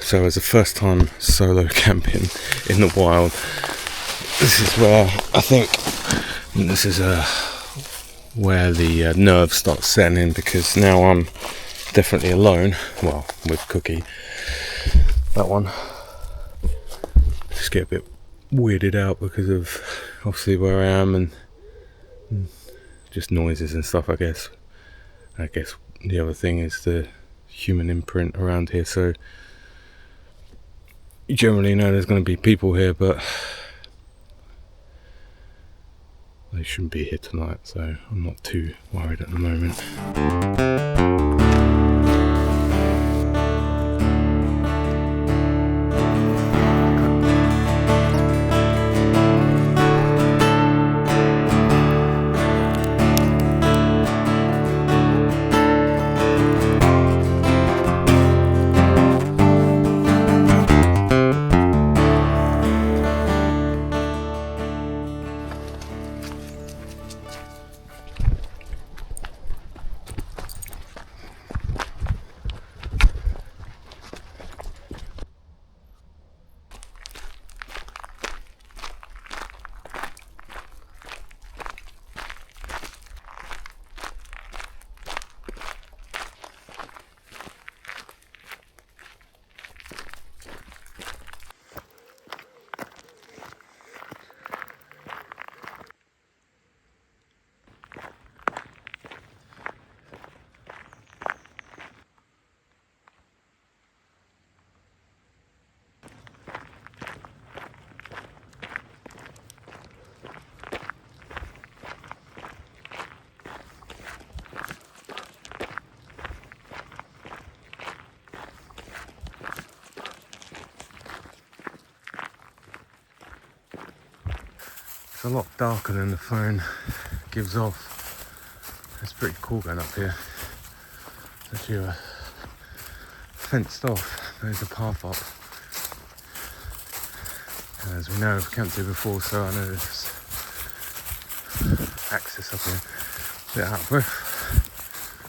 So as a first time solo camping in the wild, this is where I think this is where the nerves start setting in, because now I'm definitely alone, well, with Cookie. That one just get a bit weirded out because of obviously where I am and just noises and stuff. I guess the other thing is the human imprint around here, so you generally know there's going to be people here, but they shouldn't be here tonight, so I'm not too worried at the moment. It's a lot darker than the phone gives off. It's pretty cool going up here. It's actually fenced off. There's a path up. And as we know, I've camped here before, so I know there's access up here. A bit out of breath.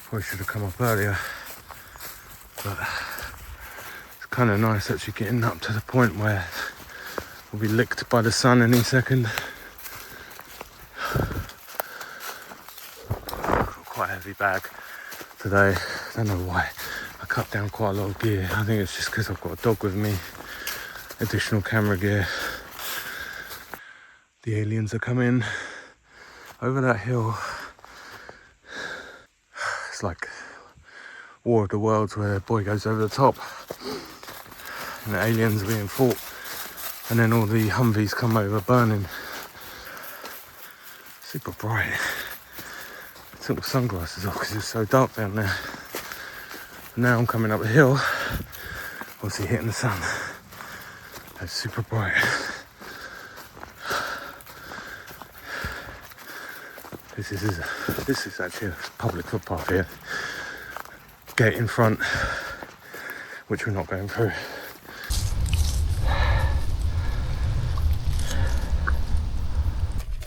Probably should have come up earlier. But it's kind of nice actually getting up to the point where we'll be licked by the sun any second. Quite a heavy bag today. I don't know why I cut down quite a lot of gear. I think it's just because I've got a dog with me. Additional camera gear. The aliens are coming over that hill. It's like War of the Worlds where a boy goes over the top and the aliens are being fought, and then all the Humvees come over burning. Super bright. Took my sunglasses off because it's so dark down there. And now I'm coming up the hill, obviously hitting the sun. It's super bright. This is actually a public footpath here. Gate in front, which we're not going through.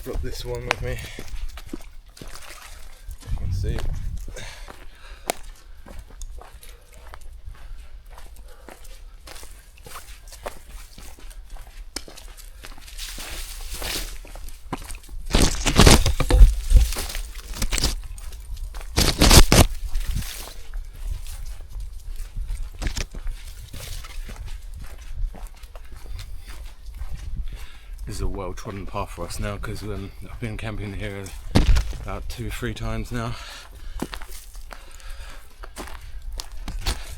Got this one with me. See. This is a well-trodden path for us now, because I've been camping here about 2 or 3 times now.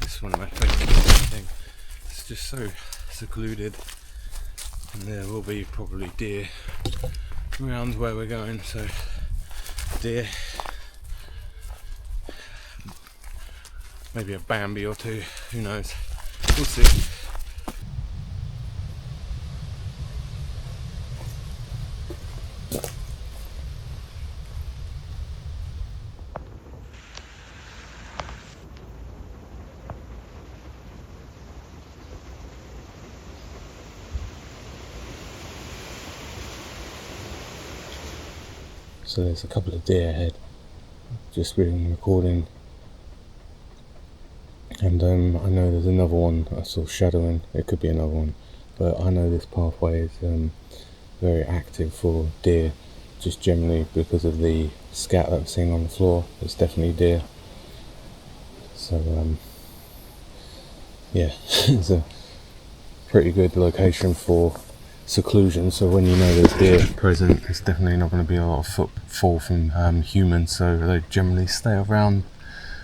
This is one of my favourite things. It's just so secluded, and there will be probably deer around where we're going, so deer, maybe a Bambi or two, who knows, we'll see. So there's a couple of deer ahead. Just been recording And I know there's another one I saw shadowing. It could be another one, but I know this pathway is very active for deer, just generally because of the scat that I'm seeing on the floor. It's definitely deer. So yeah, it's a pretty good location for seclusion. So when you know there's deer present, it's definitely not going to be a lot of footfall from humans. So they generally stay around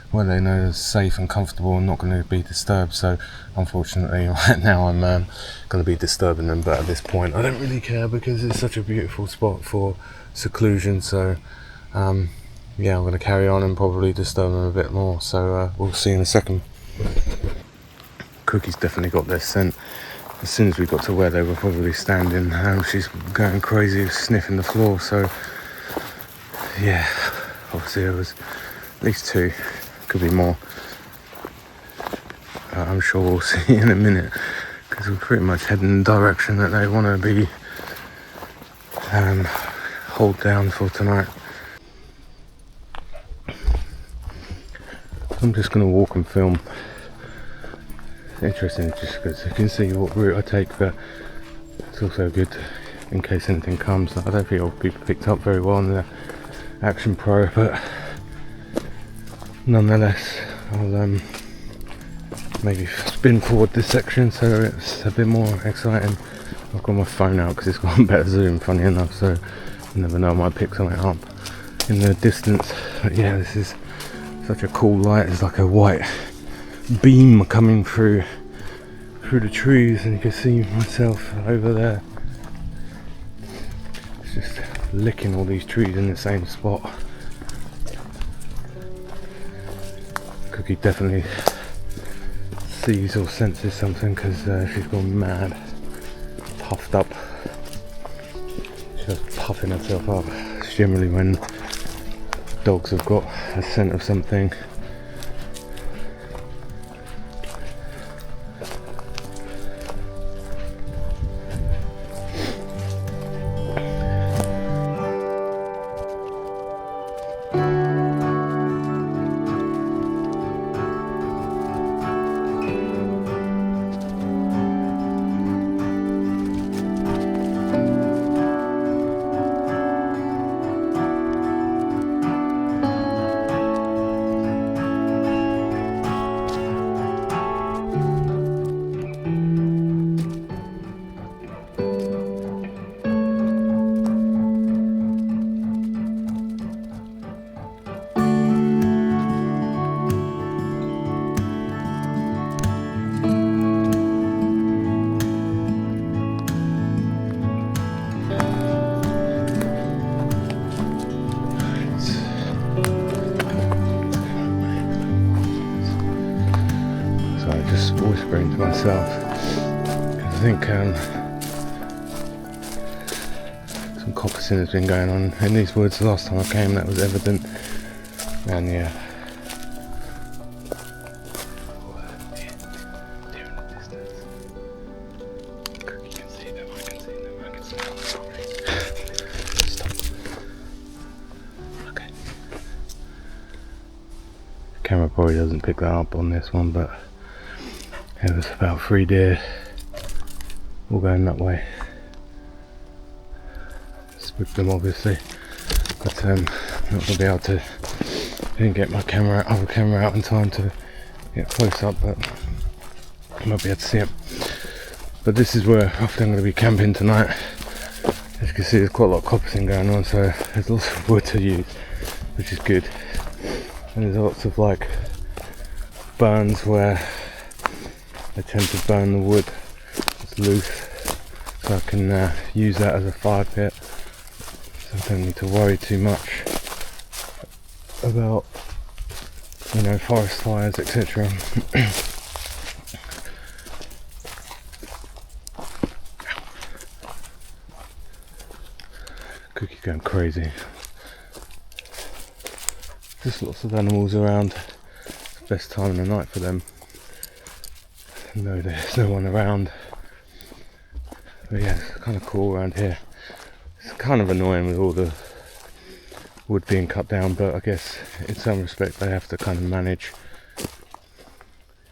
where they know it's safe and comfortable and not going to be disturbed. So unfortunately right now I'm going to be disturbing them, but at this point I don't really care because it's such a beautiful spot for seclusion. So yeah, I'm going to carry on and probably disturb them a bit more. So we'll see in a second. Cookie's definitely got their scent. As soon as we got to where they were probably standing, she's going crazy sniffing the floor. So yeah, obviously there was at least 2, could be more. I'm sure we'll see in a minute, because we're pretty much heading in the direction that they want to be hold down for tonight. I'm just going to walk and film. It's interesting just because you can see what route I take, but it's also good in case anything comes. I don't think it'll be picked up very well on the Action Pro, but nonetheless I'll maybe spin forward this section so it's a bit more exciting. I've got my phone out because it's got a better zoom, funny enough, so you never know, I might pick something up in the distance. But yeah, this is such a cool light. It's like a white beam coming through the trees, and you can see myself over there. It's just licking all these trees in the same spot. Cookie definitely sees or senses something because she's gone mad, puffed up. She's puffing herself up. It's generally when dogs have got a scent of something. Just whispering to myself, because I think some coppicing has been going on in these woods. The last time I came, that was evident, and yeah. They're in the distance. You can see them, I can see them, I can smell them. Stop. Okay. The camera probably doesn't pick that up on this one, but it was about 3 deer all going that way. Spooked them obviously, but I'm not going to be able to, didn't get my other camera out in time to get close up, but I might be able to see it. But this is where I think I'm going to be camping tonight. As you can see, there's quite a lot of coppicing going on, so there's lots of wood to use, which is good. And there's lots of like burns where I tend to burn the wood it's loose, so I can use that as a fire pit, so I don't need to worry too much about, you know, forest fires, etc. Cookie's going crazy. Just lots of animals around. It's the best time of the night for them. No, there's no one around, but yeah, it's kind of cool around here. It's kind of annoying with all the wood being cut down, but I guess in some respect they have to kind of manage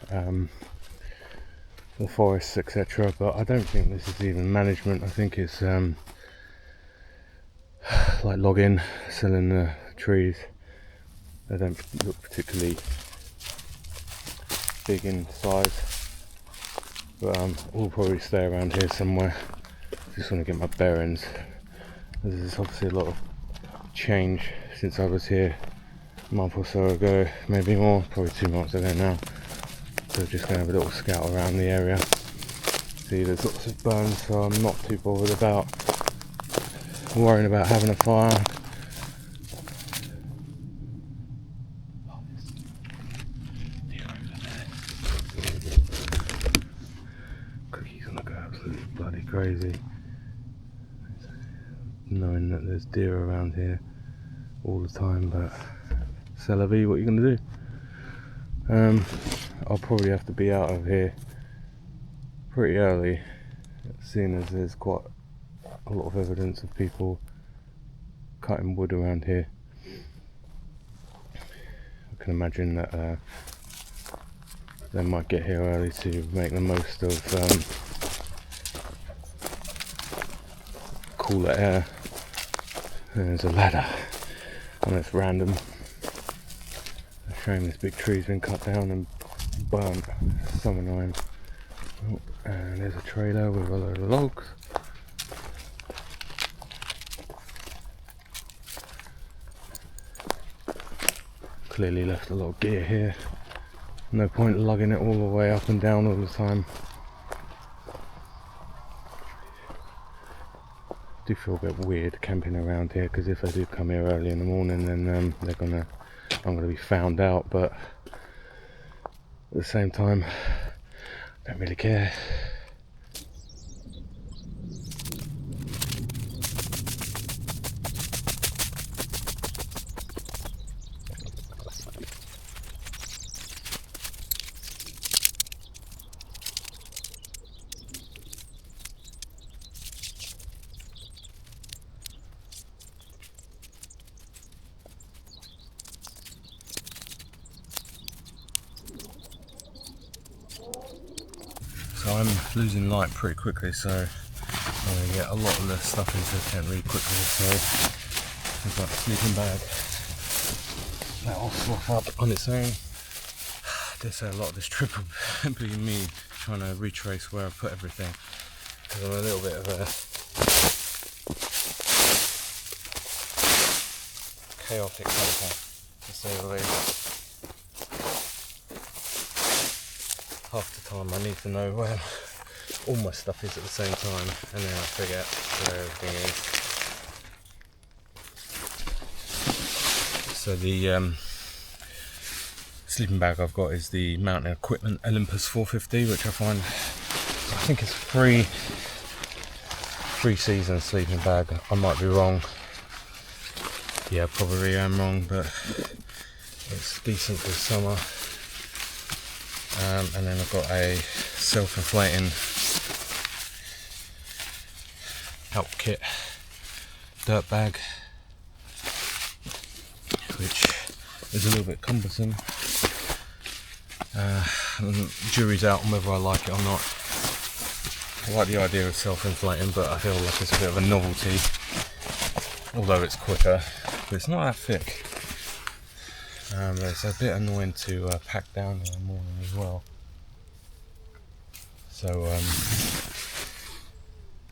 the forests, etc. But I don't think this is even management. I think it's like logging, selling the trees. They don't look particularly big in size, but we'll probably stay around here somewhere. Just want to get my bearings. There's obviously a lot of change since I was here a month or so ago, maybe more, probably 2 months ago now. So just going to have a little scout around the area. See, there's lots of burns, so I'm not too bothered about worrying about having a fire. Cookies on the go, absolutely bloody crazy. Knowing that there's deer around here all the time, but c'est la vie, what are you going to do? I'll probably have to be out of here pretty early, seeing as there's quite a lot of evidence of people cutting wood around here. I can imagine that they might get here early to make the most of cooler air. And there's a ladder, and it's random. A shame this big tree's been cut down and burnt. It's so annoying. Oh, and there's a trailer with a load of logs. Clearly left a lot of gear here. No point lugging it all the way up and down all the time. I do feel a bit weird camping around here, because if I do come here early in the morning, then I'm gonna be found out. But at the same time, I don't really care. So I'm losing light pretty quickly, so I'm going to get a lot of the stuff into the tent really quickly. So I've got a sleeping bag that will swap up on its own. I dare say a lot of this trip will be me trying to retrace where I put everything, because I'm a little bit of a chaotic camper, to say the least. Half the time I need to know where all my stuff is at the same time, and then I forget where everything is. So the sleeping bag I've got is the Mountain Equipment Olympus 450, which I think it's free season sleeping bag. I might be wrong. Yeah, probably am wrong, but it's decent for summer. And then I've got a self-inflating help kit dirt bag, which is a little bit cumbersome. Jury's out on whether I like it or not. I like the idea of self-inflating, but I feel like it's a bit of a novelty, although it's quicker, but it's not that thick. It's a bit annoying to pack down in the morning as well. So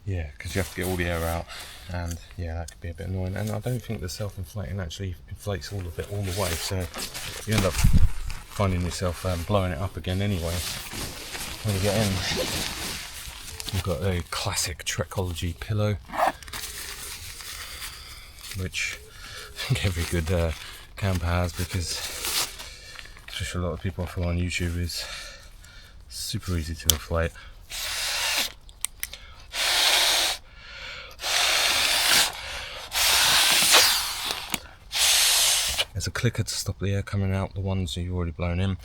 yeah, because you have to get all the air out, and yeah, that could be a bit annoying. And I don't think the self-inflating actually inflates all of it all the way, so you end up finding yourself blowing it up again anyway when you get in. We've got a classic Trekology pillow, which I think every good camper has, because especially a lot of people I follow on YouTube is super easy to inflate. There's a clicker to stop the air coming out, the ones you've already blown in,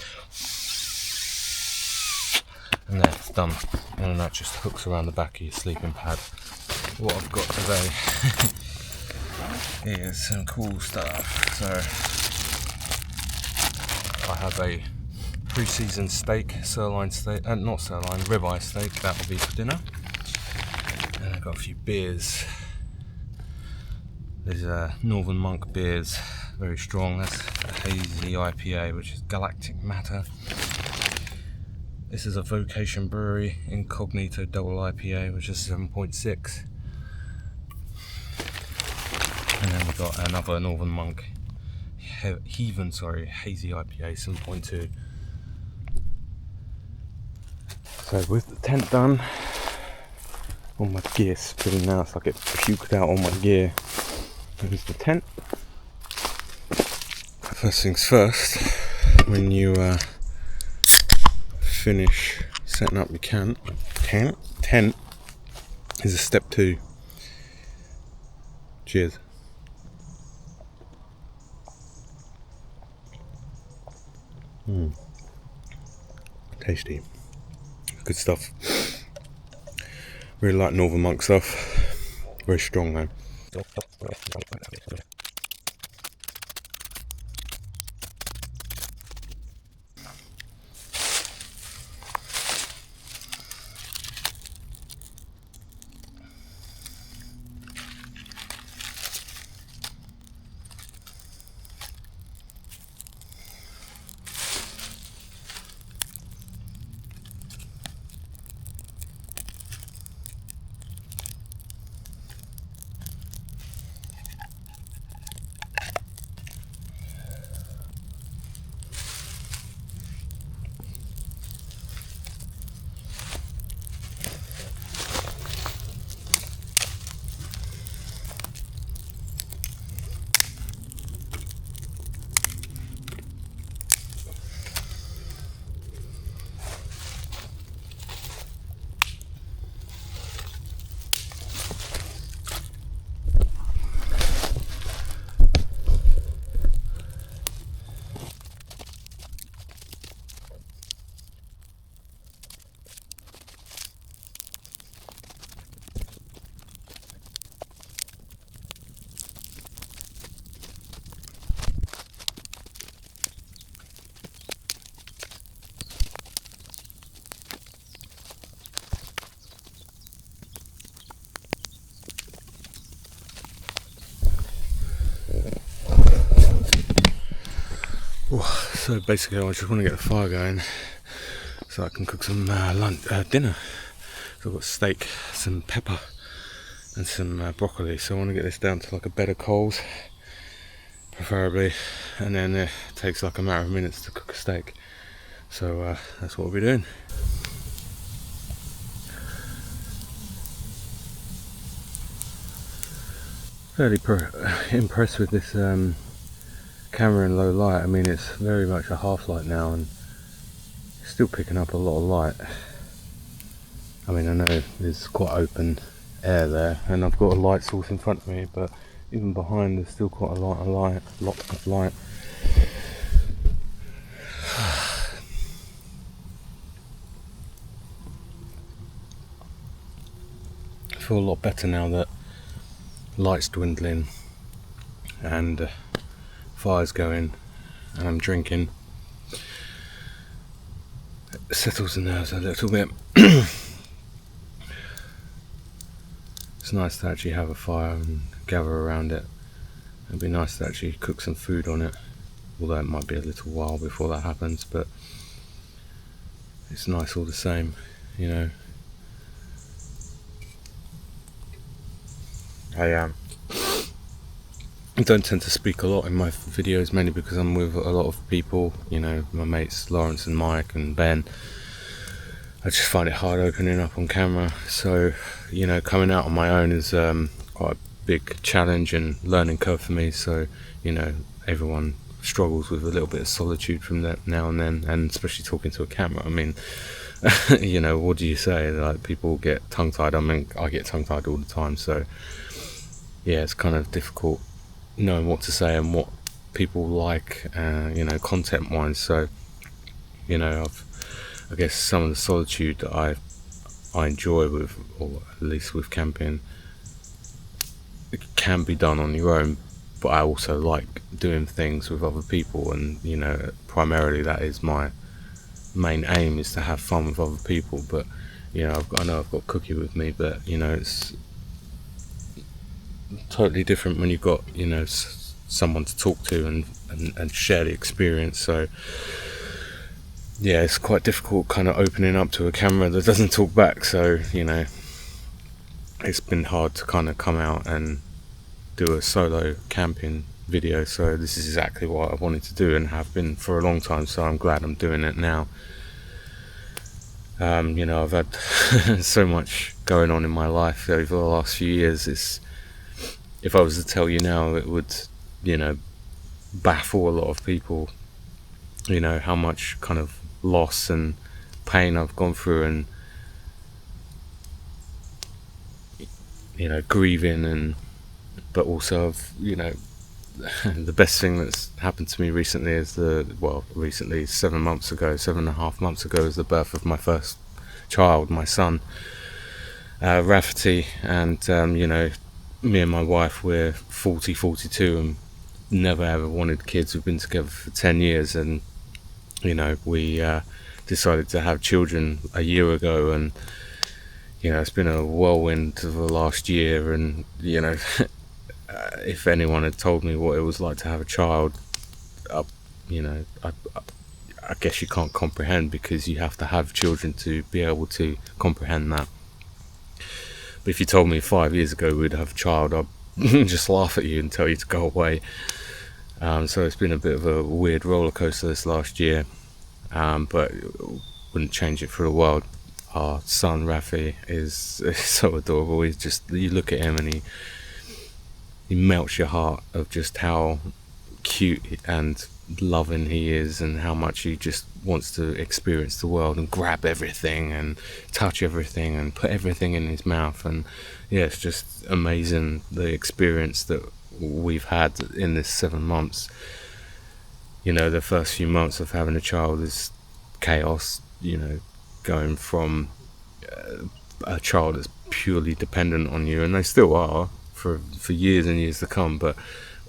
and there, it's done. And that just hooks around the back of your sleeping pad. What I've got today is some cool stuff. So I have a pre-seasoned steak, sirloin steak, not sirloin, ribeye steak. That will be for dinner. And I've got a few beers. There's Northern Monk beers, very strong. That's a hazy IPA, which is Galactic Matter. This is a Vocation Brewery Incognito Double IPA, which is 7.6. And then we've got another Northern Monk hazy IPA, 7.2. So with the tent done, all my gear spilling now, so I get puked out all my gear. Here's the tent. First things first, when you finish setting up your tent is a step 2. Cheers. Tasty. Good stuff. Really like Northern Monk stuff. Very strong though. So basically I just want to get the fire going so I can cook some dinner. So I've got steak, some pepper and some broccoli, so I want to get this down to like a bed of coals preferably, and then it takes like a matter of minutes to cook a steak, so that's what we'll be doing. Fairly impressed with this camera in low light. I mean, it's very much a half light now and it's still picking up a lot of light. I mean, I know there's quite open air there and I've got a light source in front of me, but even behind there's still quite a lot of light. I feel a lot better now that light's dwindling and fire's going and I'm drinking. It settles the nerves a little bit. It's nice to actually have a fire and gather around it. It'd be nice to actually cook some food on it, although it might be a little while before that happens, but it's nice all the same, you know. I don't tend to speak a lot in my videos, mainly because I'm with a lot of people, you know, my mates Lawrence and Mike and Ben. I just find it hard opening up on camera, so, you know, coming out on my own is quite a big challenge and learning curve for me, so, you know, everyone struggles with a little bit of solitude from that now and then, and especially talking to a camera. I mean, you know, what do you say? Like, people get tongue-tied. I mean, I get tongue-tied all the time, so yeah, it's kind of difficult knowing what to say and what people like, you know, content wise. So, you know, I guess some of the solitude that I enjoy with, or at least with camping, it can be done on your own, but I also like doing things with other people, and, you know, primarily that is my main aim is to have fun with other people. But I know I've got Cookie with me, but it's totally different when you've got someone to talk to and share the experience. So yeah, it's quite difficult kind of opening up to a camera that doesn't talk back. So it's been hard to kind of come out and do a solo camping video. So this is exactly what I wanted to do and have been for a long time, so I'm glad I'm doing it now. I've had so much going on in my life over the last few years. If I was to tell you now, it would baffle a lot of people, how much kind of loss and pain I've gone through, and grieving, but also the best thing that's happened to me recently is recently 7.5 months ago is the birth of my first child, my son, Rafferty. And me and my wife, we're 42 and never ever wanted kids. We've been together for 10 years, and we decided to have children a year ago, and it's been a whirlwind of the last year. And if anyone had told me what it was like to have a child, I guess you can't comprehend, because you have to have children to be able to comprehend that. But if you told me 5 years ago we'd have a child, I'd just laugh at you and tell you to go away. So it's been a bit of a weird roller coaster this last year, but wouldn't change it for the world. Our son Rafi is so adorable. He's just, you look at him and he melts your heart of just how cute and loving he is, and how much he just wants to experience the world and grab everything and touch everything and put everything in his mouth. And yeah, it's just amazing, the experience that we've had in this 7 months. The first few months of having a child is chaos, going from a child that's purely dependent on you, and they still are for years and years to come, but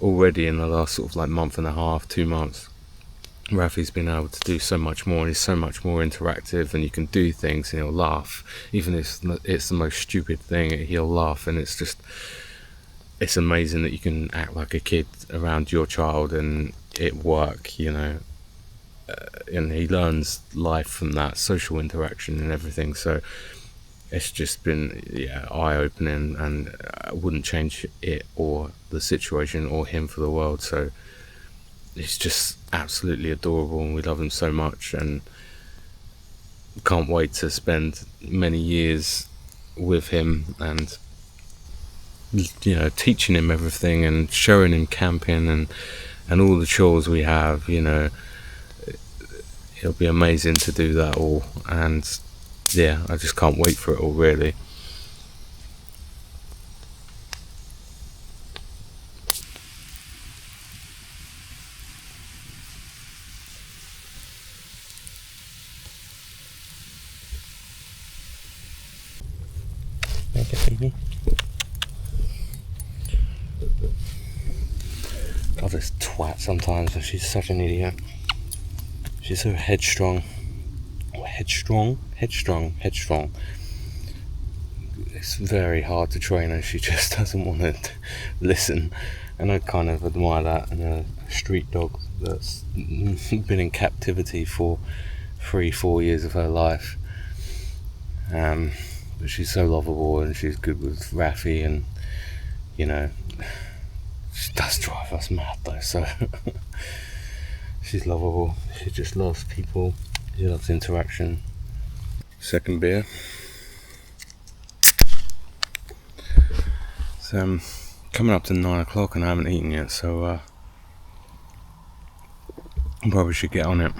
already in the last sort of like month and a half, 2 months, Rafi's been able to do so much more, and he's so much more interactive, and you can do things and he'll laugh. Even if it's the most stupid thing, he'll laugh, and it's amazing that you can act like a kid around your child and it work, and he learns life from that, social interaction and everything. So it's just been eye-opening, and I wouldn't change it or the situation or him for the world. So he's just absolutely adorable, and we love him so much, and can't wait to spend many years with him, and teaching him everything and showing him camping and all the chores we have. It'll be amazing to do that all, and yeah, I just can't wait for it all, really. Make it, baby. God, this twat sometimes, she's such an idiot. She's so headstrong. Headstrong. It's very hard to train her. She just doesn't want to listen, and I kind of admire that in a street dog that's been in captivity for 3-4 years of her life. But she's so lovable, and she's good with Rafi, and she does drive us mad though. So she's lovable. She just loves people. She loves interaction. Second beer. So coming up to 9 o'clock and I haven't eaten yet, so I probably should get on it.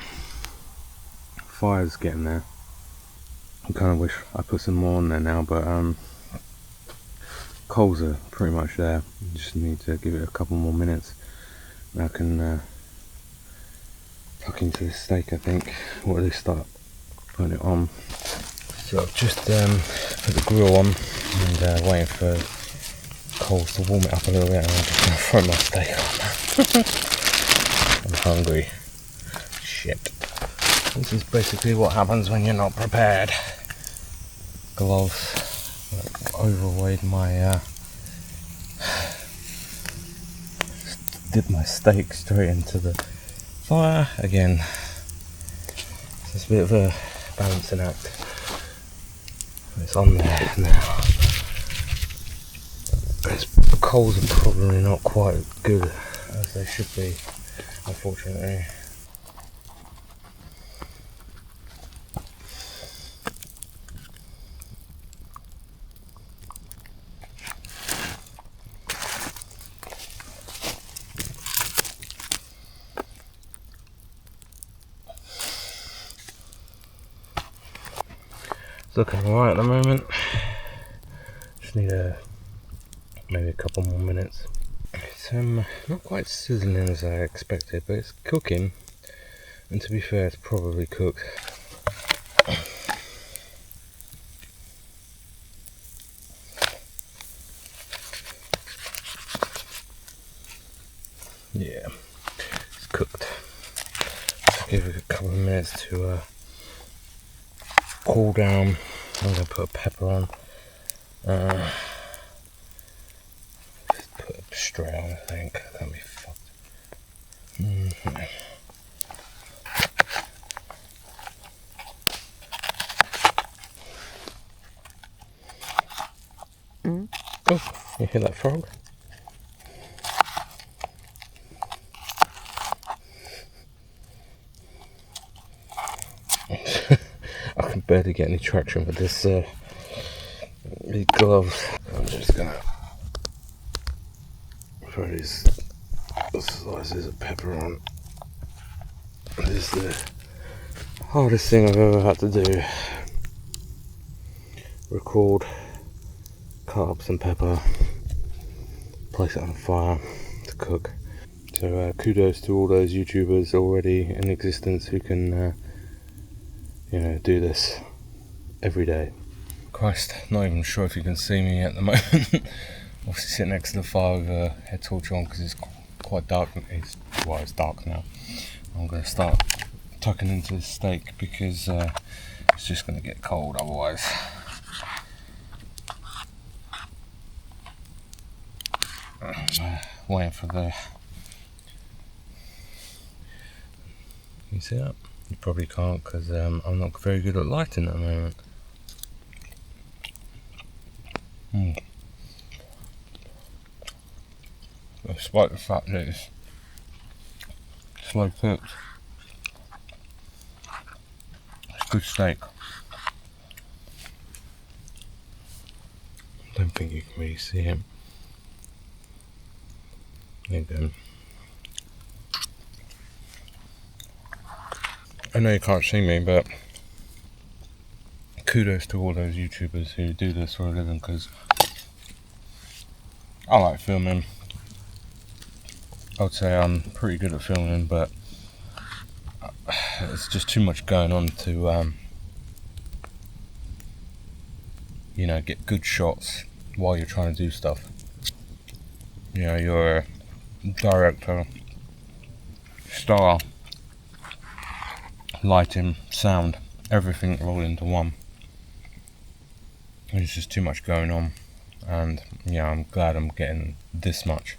Fire's getting there. I kind of wish I put some more on there now, but coals are pretty much there. Just need to give it a couple more minutes. I can tuck into this steak, I think, or at least start putting it on. So I've just put the grill on and waiting for coals to warm it up a little bit, and I'm just going to throw my steak on. I'm hungry. Shit. This is basically what happens when you're not prepared. Gloves overweighed my dip my steak straight into the fire again. It's a bit of a balancing act. It's on there now. The coals are probably not quite good as they should be, unfortunately. It's looking alright at the moment. Just need maybe a couple more minutes. It's not quite sizzling as I expected, but it's cooking. And to be fair, it's probably cooked. Yeah, it's cooked. Just give it a couple of minutes to cool down. I'm going to put a pepper on. Just put it straight on, I think. I can't be fucked. Oh, you hear that frog? I can barely get any traction with this these gloves. I'm just gonna throw these slices of pepper on. This is the hardest thing I've ever had to do. Record, cut up some pepper, place it on fire to cook. So kudos to all those YouTubers already in existence who can do this every day. Christ, not even sure if you can see me at the moment. Obviously sitting next to the fire with a head torch on because it's quite dark. It's dark now. I'm going to start tucking into the steak because it's just going to get cold otherwise. Waiting for the... Can you see that? You probably can't because I'm not very good at lighting at the moment. Despite the fact that it's slow cooked, it's good steak. Don't think you can really see it. There you go. I know you can't see me, but kudos to all those YouTubers who do this for a living because I like filming. I would say I'm pretty good at filming, but it's just too much going on to get good shots while you're trying to do stuff. You're a director, star, lighting, sound, everything rolled into one. There's just too much going on, and I'm glad I'm getting this much,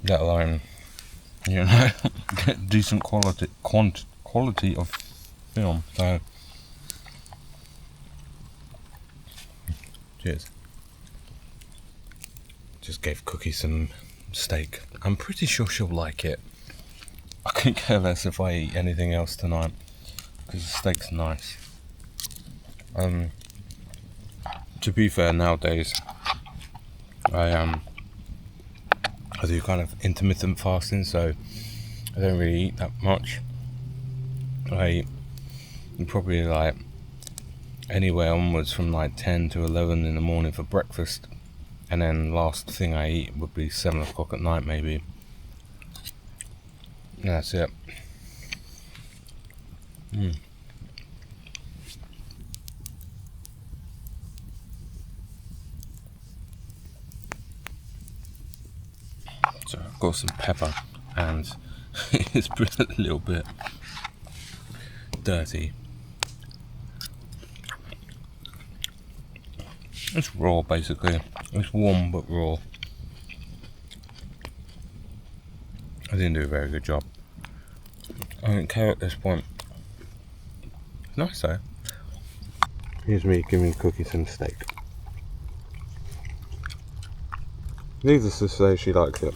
let alone get decent quality of film. So cheers. Just gave Cookie some steak. I'm pretty sure she'll like it. I couldn't care less if I eat anything else tonight because the steak's nice. To be fair, nowadays I do kind of intermittent fasting, so I don't really eat that much. I eat probably like anywhere onwards from like 10 to 11 in the morning for breakfast, and then last thing I eat would be 7 o'clock at night maybe. And that's it. So I've got some pepper and it's a little bit dirty. It's raw, basically. It's warm but raw. I didn't do a very good job. I don't care at this point. It's nice though. Here's me giving Cookie some steak. Needless to say, she likes it.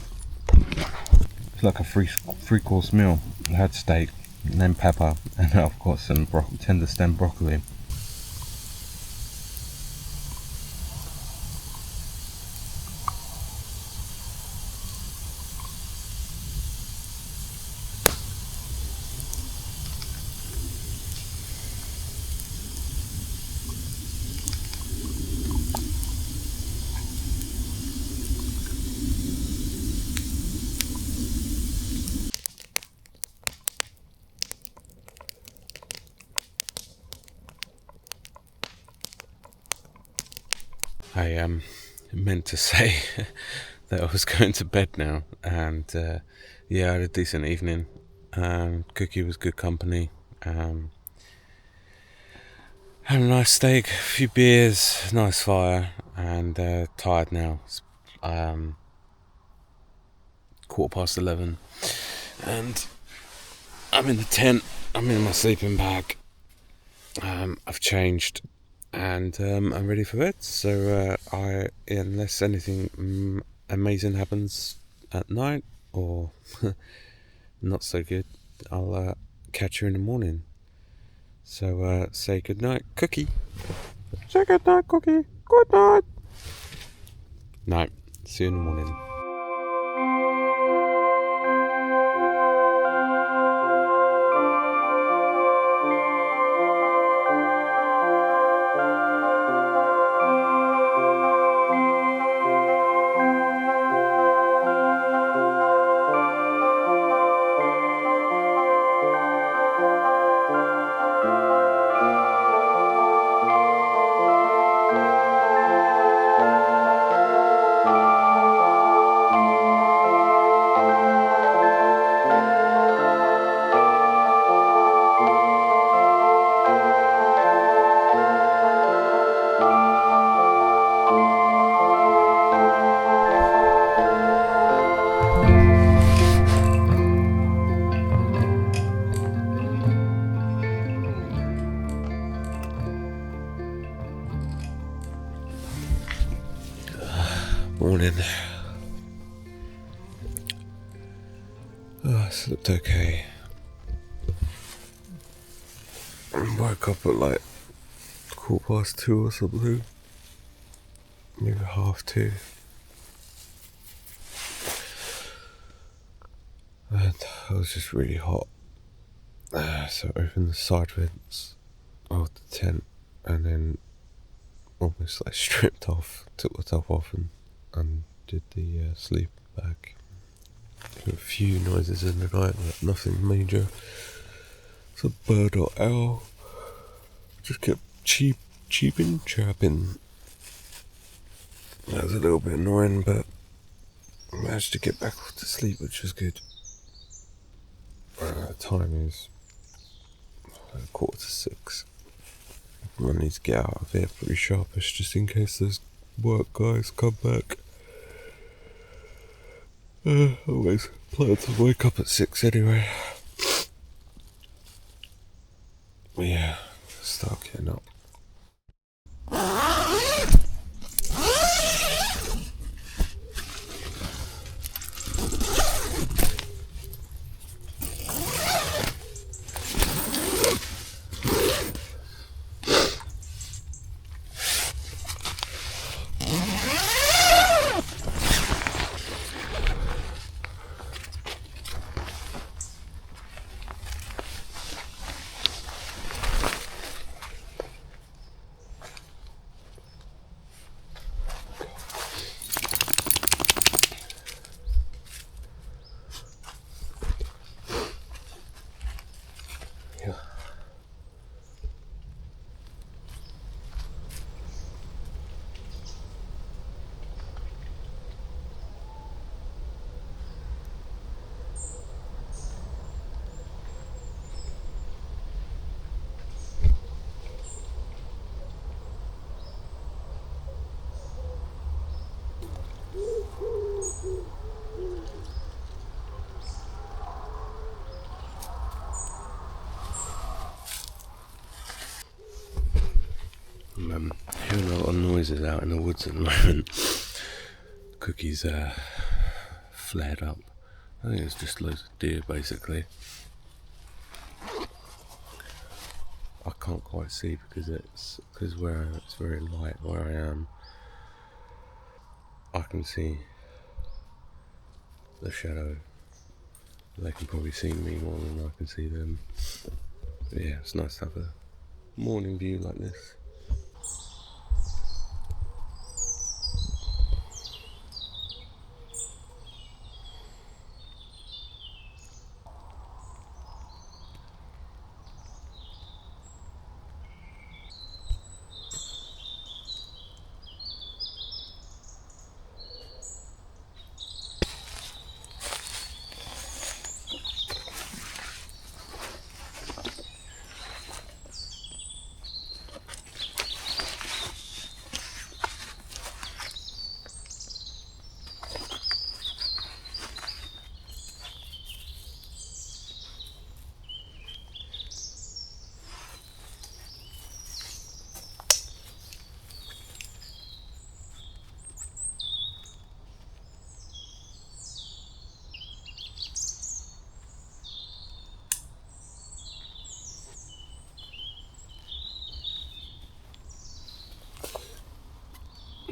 It's like a three-course meal. I had steak, and then pepper, and now I've got some tender stem broccoli. I meant to say that I was going to bed now, and yeah, I had a decent evening. Cookie was good company. Had a nice steak, a few beers, nice fire, and tired now. It's 11:15, and I'm in the tent. I'm in my sleeping bag. I've changed. And I'm ready for bed. So unless anything amazing happens at night or not so good, I'll catch you in the morning. So say good night, Cookie. Say good night, Cookie. Good night. Night. See you in the morning. Morning. I slept okay. I woke up at like 2:15 or something. Maybe 2:30. And I was just really hot. So I opened the side vents of the tent and then almost like stripped off, took the top off and undid the sleep bag. A few noises in the night, but nothing major. It's a bird or owl. Just kept chirping. That was a little bit annoying, but I managed to get back off to sleep, which was good. Time is 5:45. I need to get out of here pretty sharpish, just in case those work guys come back. Always plan to wake up at 6 anyway. Yeah, start getting up. I'm hearing a lot of noises out in the woods at the moment. Cookie's flared up. I think it's just loads of deer basically. I can't quite see because it's very light where I am. I can see the shadow. They can probably see me more than I can see them. But yeah, it's nice to have a morning view like this.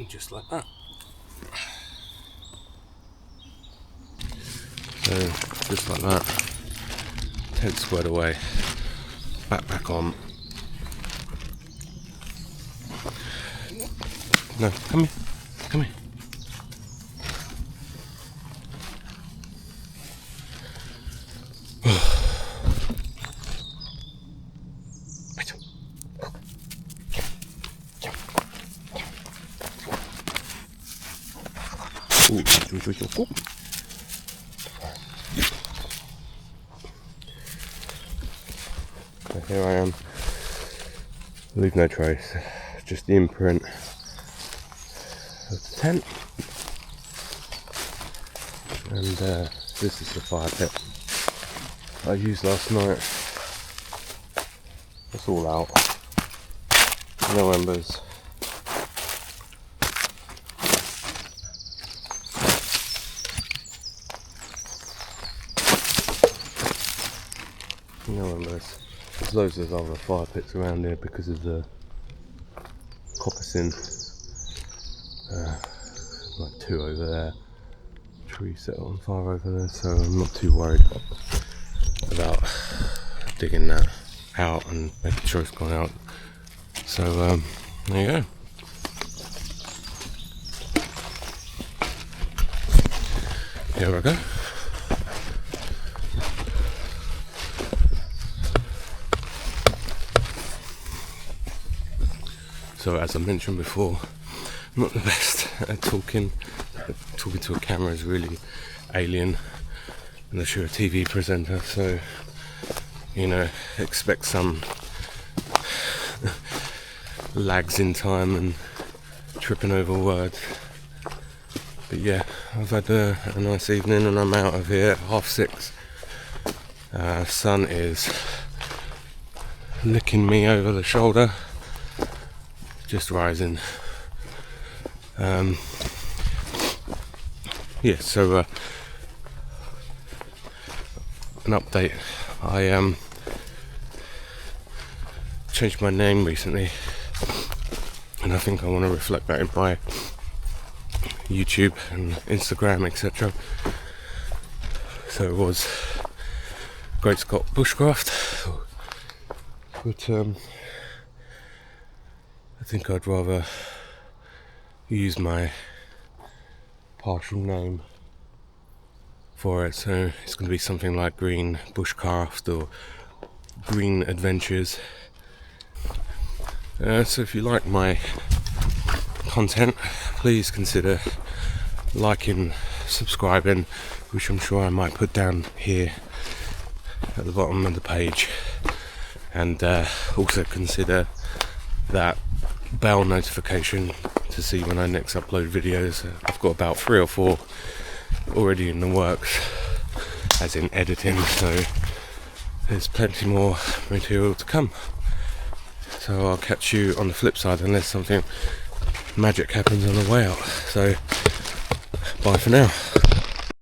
Just like that. So, just like that, tent squared away, backpack on. No, come here, come here. Ooh. So here I am, leave no trace, just the imprint of the tent, and this is the fire pit I used last night. It's all out, no embers. There's loads of other fire pits around here because of the coppice. Like two over there, tree set on fire over there, so I'm not too worried about digging that out and making sure it's gone out. So there you go. Here I go. So as I mentioned before, I'm not the best at talking. Talking to a camera is really alien unless you're a TV presenter, so you know, expect some lags in time and tripping over words. But yeah, I've had a nice evening and I'm out of here at 6:30. Sun is licking me over the shoulder, just rising. Yeah, so an update. I changed my name recently, and I think I want to reflect that in my YouTube and Instagram, etc. So it was Great Scott Bushcraft, but I think I'd rather use my partial name for it, so it's going to be something like Green Bushcraft or Green Adventures. So if you like my content, please consider liking, subscribing, which I'm sure I might put down here at the bottom of the page, and also consider that bell notification to see when I next upload videos. I've got about 3 or 4 already in the works, as in editing, so there's plenty more material to come. So I'll catch you on the flip side unless something magic happens on the way out. So bye for now.